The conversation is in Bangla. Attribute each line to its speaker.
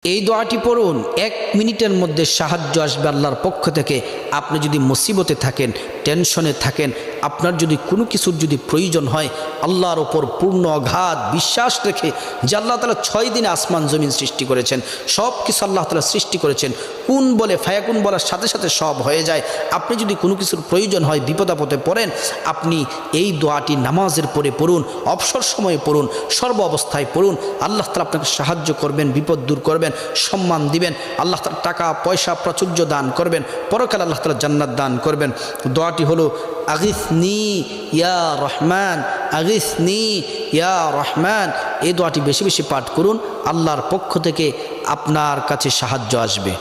Speaker 1: এই দোয়াটি পড়ুন, 1 মিনিটের মধ্যে সাহায্য আসবে আল্লাহর পক্ষ থেকে। আপনি যদি মুসিবতে থাকেন, টেনশনে থাকেন, আপনার যদি কোনো কিছুর যদি প্রয়োজন হয়, আল্লাহর ওপর পূর্ণ অগাধ বিশ্বাস রেখে যে আল্লাহ তাআলা 6 দিনে আসমান জমিন সৃষ্টি করেছেন, সব কিছু আল্লাহ তাআলা সৃষ্টি করেছেন, কোন বলে ফায়াকুন বলার সাথে সাথে সব হয়ে যায়। আপনি যদি কোনো কিছুর প্রয়োজন হয়, বিপদ আপদে পড়েন, আপনি এই দোয়াটি নামাজের পরে পড়ুন, অবসর সময়ে পড়ুন, সর্ব অবস্থায় পড়ুন। আল্লাহ তাআলা আপনাকে সাহায্য করবেন, বিপদ দূর করবেন, সম্মান দিবেন। আল্লাহ তাআলা টাকা পয়সা প্রাচুর্য দান করবেন, পরকালে আল্লাহ তাআলা জান্নাত দান করবেন। দোয়াটি হলো আগিসনি ইয়া রহমান, আগিসনি ইয়া রহমান। এই দোয়াটি বেশি বেশি পাঠ করুন, আল্লাহর পক্ষ থেকে আপনার কাছে সাহায্য আসবে।